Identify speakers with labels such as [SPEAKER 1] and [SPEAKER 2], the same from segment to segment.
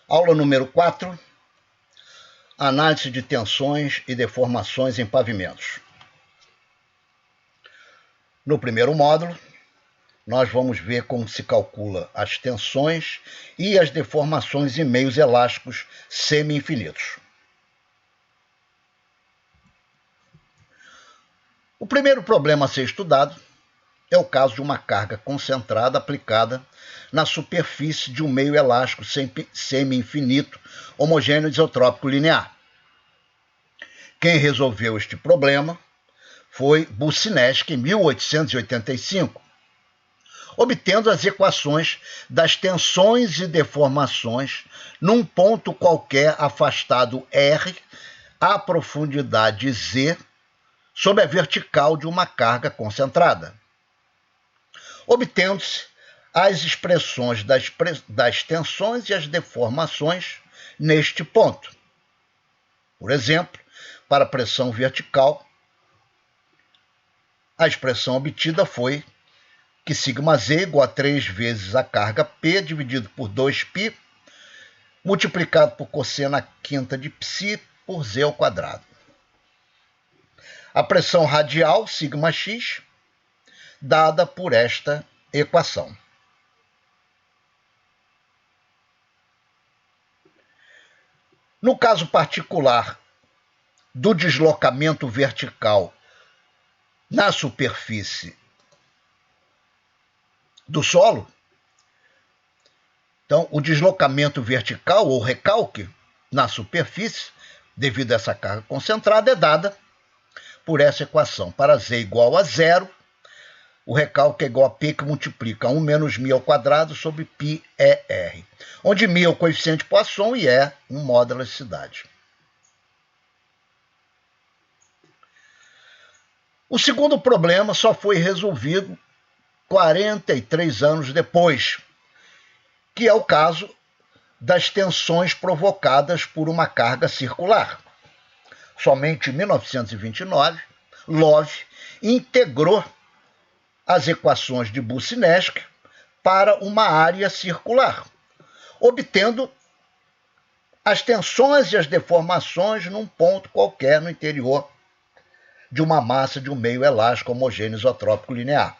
[SPEAKER 1] Aula número 4, análise de tensões e deformações em pavimentos. No primeiro módulo, nós vamos ver como se calcula as tensões e as deformações em meios elásticos semi-infinitos. O primeiro problema a ser estudado é o caso de uma carga concentrada aplicada na superfície de um meio elástico semi-infinito, homogêneo isotrópico linear. Quem resolveu este problema foi Boussinesq, em 1885, obtendo as equações das tensões e deformações num ponto qualquer afastado R, à profundidade Z, sob a vertical de uma carga concentrada, obtendo-se as expressões das tensões e as deformações neste ponto. Por exemplo, para a pressão vertical, a expressão obtida foi que σz igual a 3 vezes a carga P dividido por 2π, multiplicado por cosseno quinta de π por z ao quadrado. A pressão radial, σx, dada por esta equação. No caso particular do deslocamento vertical na superfície do solo, então o deslocamento vertical ou recalque na superfície, devido a essa carga concentrada, é dada por essa equação. Para z igual a 0, o recalque é igual a P, que multiplica 1 menos μ ao quadrado sobre πr, onde μ é o coeficiente Poisson e é um modo de elasticidade. O segundo problema só foi resolvido 43 anos depois, que é o caso das tensões provocadas por uma carga circular. Somente em 1929, Love integrou as equações de Boussinesq para uma área circular, obtendo as tensões e as deformações num ponto qualquer no interior de uma massa de um meio elástico homogêneo isotrópico linear.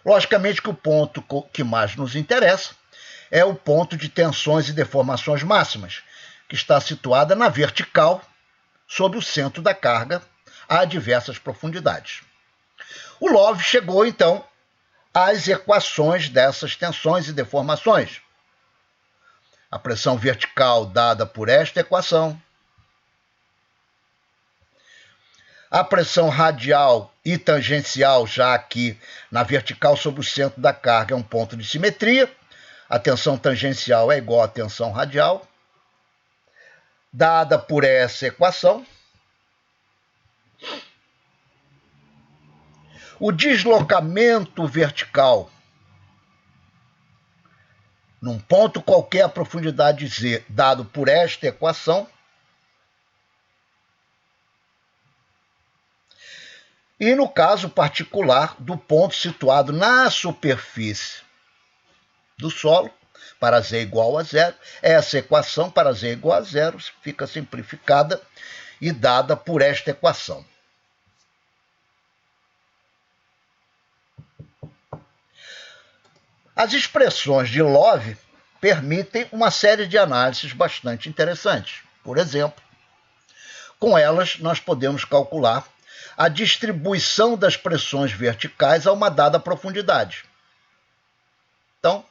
[SPEAKER 1] Logicamente que o ponto que mais nos interessa é o ponto de tensões e deformações máximas, que está situada na vertical, sob o centro da carga, a diversas profundidades. O Love chegou, então, às equações dessas tensões e deformações. A pressão vertical dada por esta equação, a pressão radial e tangencial, já aqui na vertical sobre o centro da carga, é um ponto de simetria, a tensão tangencial é igual à tensão radial, dada por essa equação. O deslocamento vertical num ponto qualquer a profundidade Z, dado por esta equação. E no caso particular do ponto situado na superfície do solo, para Z igual a 0, essa equação para Z igual a 0 fica simplificada e dada por esta equação. As expressões de Love permitem uma série de análises bastante interessantes. Por exemplo, com elas nós podemos calcular a distribuição das pressões verticais a uma dada profundidade. Então,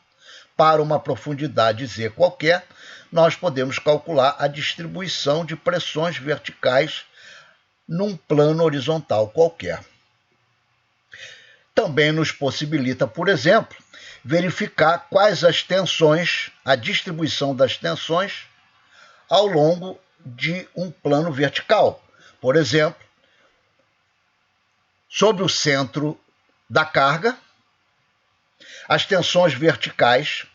[SPEAKER 1] para uma profundidade Z qualquer, nós podemos calcular a distribuição de pressões verticais num plano horizontal qualquer. Também nos possibilita, por exemplo, verificar quais as tensões, a distribuição das tensões ao longo de um plano vertical. Por exemplo, sobre o centro da carga, as tensões verticais,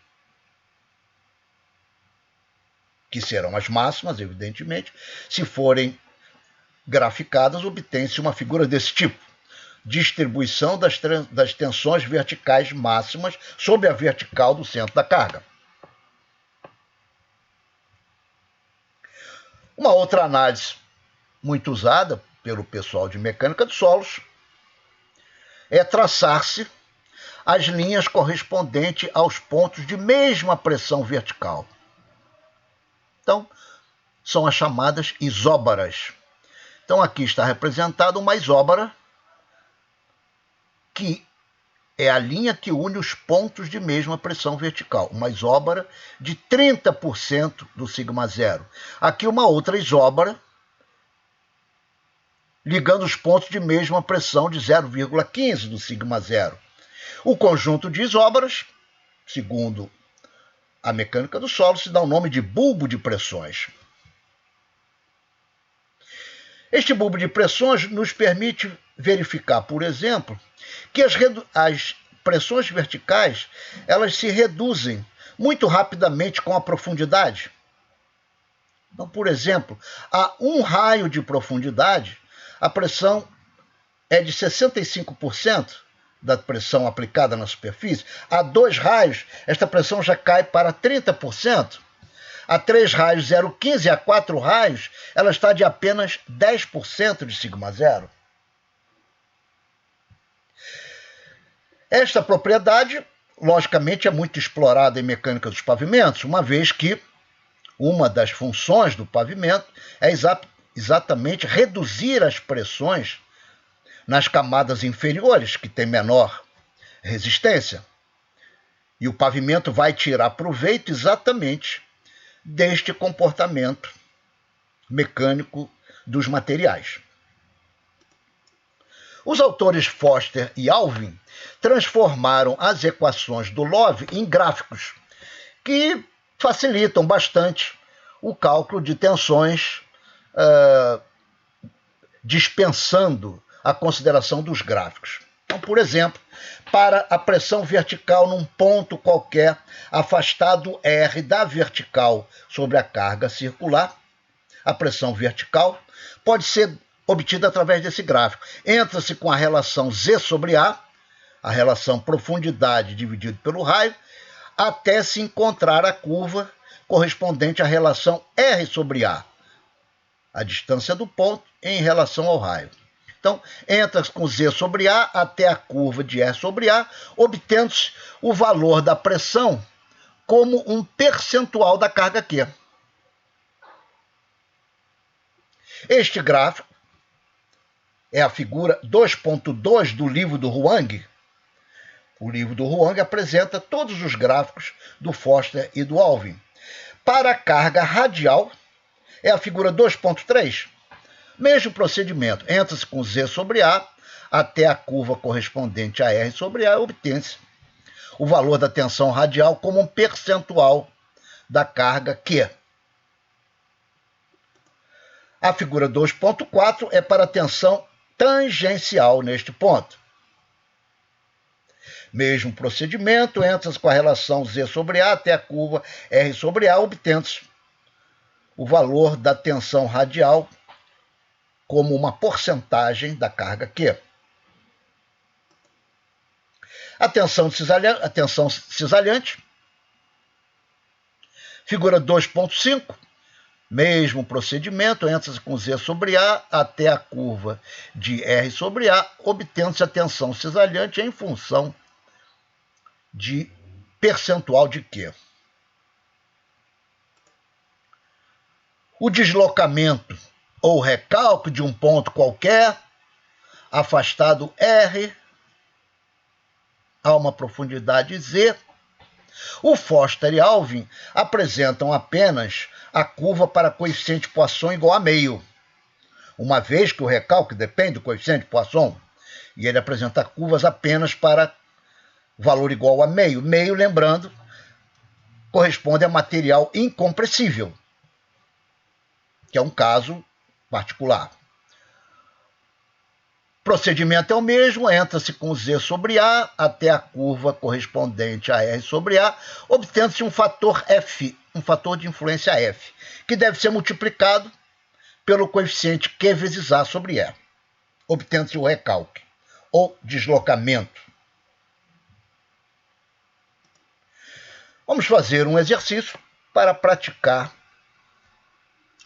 [SPEAKER 1] que serão as máximas, evidentemente, se forem graficadas, obtém-se uma figura desse tipo: distribuição das tensões verticais máximas sobre a vertical do centro da carga. Uma outra análise muito usada pelo pessoal de mecânica dos solos é traçar-se as linhas correspondentes aos pontos de mesma pressão vertical. Então, são as chamadas isóbaras. Então, aqui está representada uma isóbara, que é a linha que une os pontos de mesma pressão vertical. Uma isóbara de 30% do sigma zero. Aqui uma outra isóbara, ligando os pontos de mesma pressão de 0,15 do sigma zero. O conjunto de isóbaras, segundo a mecânica do solo, se dá o nome de bulbo de pressões. Este bulbo de pressões nos permite verificar, por exemplo, que as pressões verticais elas se reduzem muito rapidamente com a profundidade. Então, por exemplo, a 1 raio de profundidade, a pressão é de 65% da pressão aplicada na superfície. A 2 raios, esta pressão já cai para 30%. A 3 raios, 0,15. A 4 raios, ela está de apenas 10% de sigma zero. Esta propriedade, logicamente, é muito explorada em mecânica dos pavimentos, uma vez que uma das funções do pavimento é exatamente reduzir as pressões nas camadas inferiores, que têm menor resistência. E o pavimento vai tirar proveito exatamente deste comportamento mecânico dos materiais. Os autores Foster e Alvin transformaram as equações do Love em gráficos que facilitam bastante o cálculo de tensões, dispensando a consideração dos gráficos. Então, por exemplo, para a pressão vertical num ponto qualquer afastado R da vertical sobre a carga circular, a pressão vertical pode ser obtida através desse gráfico. Entra-se com a relação Z sobre A, a relação profundidade dividido pelo raio, até se encontrar a curva correspondente à relação R sobre A, a distância do ponto em relação ao raio. Então, entra com Z sobre A até a curva de R sobre A, obtendo-se o valor da pressão como um percentual da carga Q. Este gráfico é a figura 2.2 do livro do Huang. O livro do Huang apresenta todos os gráficos do Foster e do Alvin. Para a carga radial, é a figura 2.3. Mesmo procedimento, entra-se com Z sobre A até a curva correspondente a R sobre A, obtém-se o valor da tensão radial como um percentual da carga Q. A figura 2.4 é para a tensão tangencial neste ponto. Mesmo procedimento, entra-se com a relação Z sobre A até a curva R sobre A, obtendo-se o valor da tensão radial como uma porcentagem da carga Q. A tensão cisalhante, figura 2.5, mesmo procedimento, entra-se com Z sobre A até a curva de R sobre A, obtendo-se a tensão cisalhante em função de percentual de Q. O deslocamento ou recalque de um ponto qualquer, afastado R, a uma profundidade Z. O Foster e Alvin apresentam apenas a curva para coeficiente Poisson igual a meio, uma vez que o recalque depende do coeficiente Poisson, e ele apresenta curvas apenas para valor igual a meio. Meio, lembrando, corresponde a material incompressível, que é um caso particular. Procedimento é o mesmo, entra-se com Z sobre A até a curva correspondente a R sobre A, obtendo-se um fator F, um fator de influência F, que deve ser multiplicado pelo coeficiente Q vezes A sobre E, obtendo-se o recalque, ou deslocamento. Vamos fazer um exercício para praticar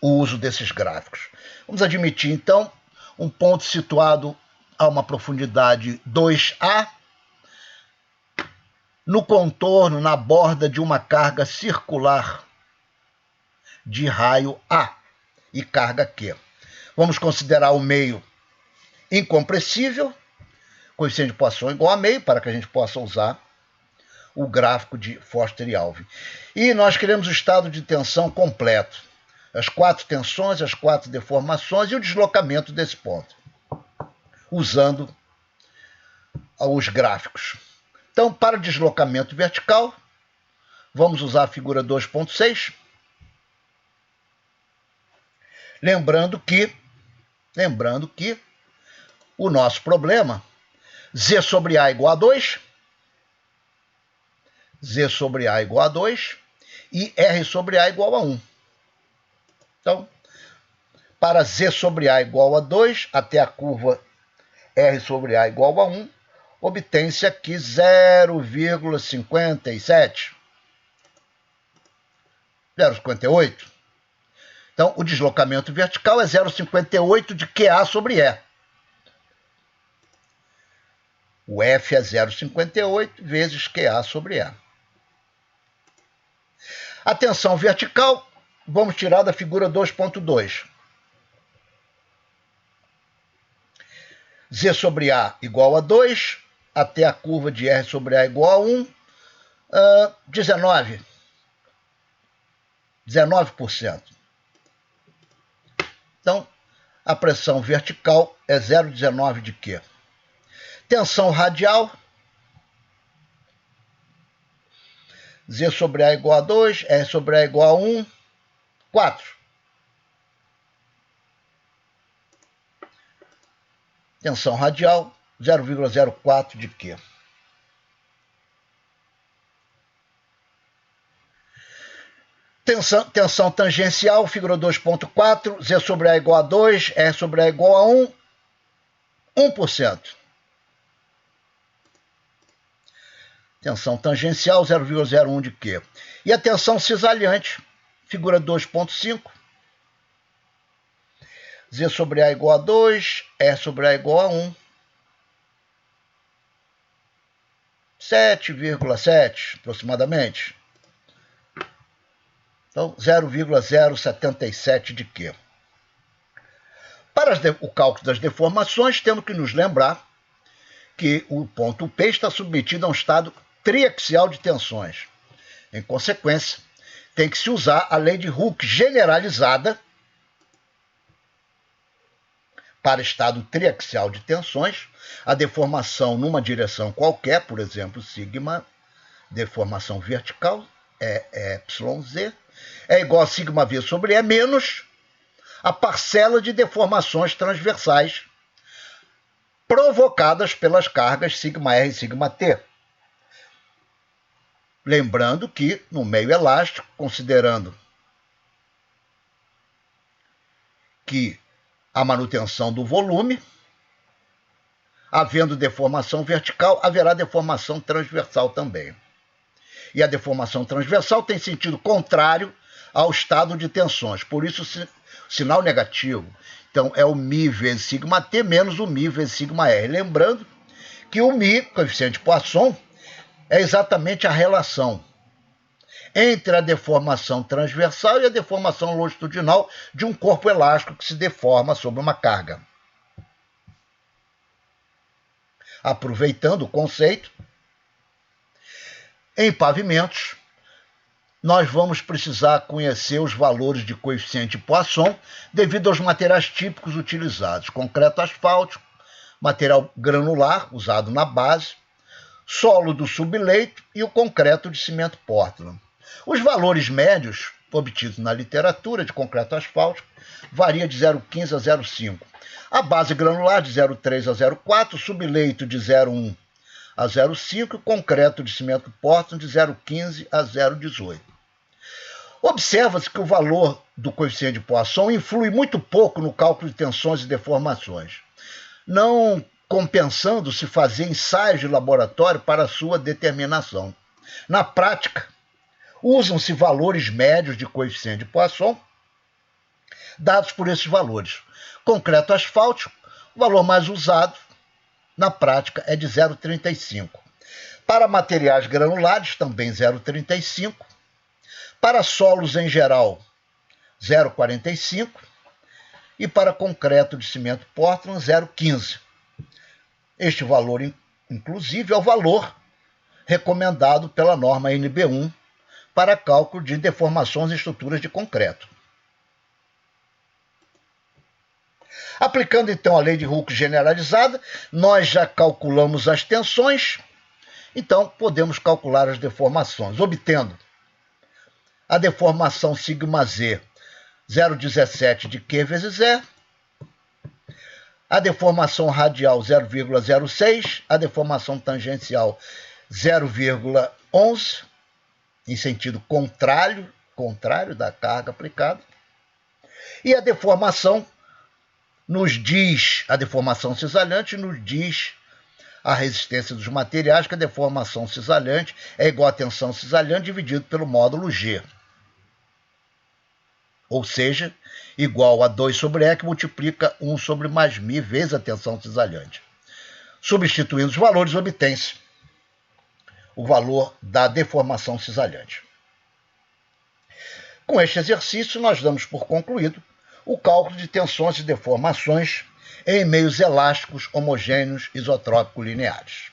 [SPEAKER 1] o uso desses gráficos. Vamos admitir, então, um ponto situado a uma profundidade 2A, no contorno, na borda de uma carga circular de raio A e carga Q. Vamos considerar o meio incompressível, coeficiente de Poisson igual a meio, para que a gente possa usar o gráfico de Forster e Alvey. E nós queremos o estado de tensão completo. As 4 tensões, as 4 deformações e o deslocamento desse ponto, usando os gráficos. Então, para deslocamento vertical, vamos usar a figura 2.6. Lembrando que o nosso problema, Z sobre A igual a 2, Z sobre A igual a 2 e R sobre A igual a 1. Então, para Z sobre A igual a 2, até a curva R sobre A igual a 1, obtém-se aqui 0,57. 0,58. Então, o deslocamento vertical é 0,58 de QA sobre E. O F é 0,58 vezes QA sobre E. A tensão vertical, vamos tirar da figura 2.2. Z sobre A igual a 2, até a curva de R sobre A igual a 1, 19%. Então, a pressão vertical é 0,19 de Q. Tensão radial, Z sobre A igual a 2, R sobre A igual a 1, 4. Tensão radial, 0,04 de Q. Tensão tangencial, figura 2.4, Z sobre A igual a 2, R sobre A igual a 1, 1%. Tensão tangencial, 0,01 de Q. E a tensão cisalhante, figura 2.5, Z sobre A igual a 2, R sobre A igual a 1, 7,7 aproximadamente. Então, 0,077 de Q. Para o cálculo das deformações, temos que nos lembrar que o ponto P está submetido a um estado triaxial de tensões. Em consequência, tem que se usar a lei de Hooke generalizada para estado triaxial de tensões. A deformação numa direção qualquer, por exemplo, sigma, deformação vertical, é YZ, é igual a sigma V sobre E menos a parcela de deformações transversais provocadas pelas cargas sigma R e sigma T. Lembrando que, no meio elástico, considerando que a manutenção do volume, havendo deformação vertical, haverá deformação transversal também. E a deformação transversal tem sentido contrário ao estado de tensões. Por isso, sinal negativo. Então, é o μ vezes sigma T menos o μ vezes sigma R. Lembrando que o μ, coeficiente de Poisson, é exatamente a relação entre a deformação transversal e a deformação longitudinal de um corpo elástico que se deforma sob uma carga. Aproveitando o conceito, em pavimentos, nós vamos precisar conhecer os valores de coeficiente de Poisson devido aos materiais típicos utilizados: concreto asfáltico, material granular usado na base, solo do subleito e o concreto de cimento Portland. Os valores médios obtidos na literatura de concreto asfáltico varia de 0,15 a 0,5. A base granular de 0,3 a 0,4, o subleito de 0,1 a 0,5 e o concreto de cimento Portland de 0,15 a 0,18. Observa-se que o valor do coeficiente de Poisson influi muito pouco no cálculo de tensões e deformações, não compensando se fazer ensaios de laboratório para sua determinação. Na prática, usam-se valores médios de coeficiente de Poisson dados por esses valores. Concreto asfáltico, o valor mais usado na prática é de 0,35. Para materiais granulares, também 0,35. Para solos em geral, 0,45. E para concreto de cimento Portland, 0,15. Este valor, inclusive, é o valor recomendado pela norma NB1 para cálculo de deformações em estruturas de concreto. Aplicando então a lei de Hooke generalizada, nós já calculamos as tensões, então podemos calcular as deformações, obtendo a deformação σz 0,17 de Q vezes E, a deformação radial 0,06, a deformação tangencial 0,11, em sentido contrário da carga aplicada, e a deformação a deformação cisalhante nos diz a resistência dos materiais, que a deformação cisalhante é igual à tensão cisalhante dividido pelo módulo G. Ou seja, igual a 2 sobre E, que multiplica 1 sobre mais μ vezes a tensão cisalhante. Substituindo os valores, obtém-se o valor da deformação cisalhante. Com este exercício, nós damos por concluído o cálculo de tensões e deformações em meios elásticos homogêneos isotrópico lineares.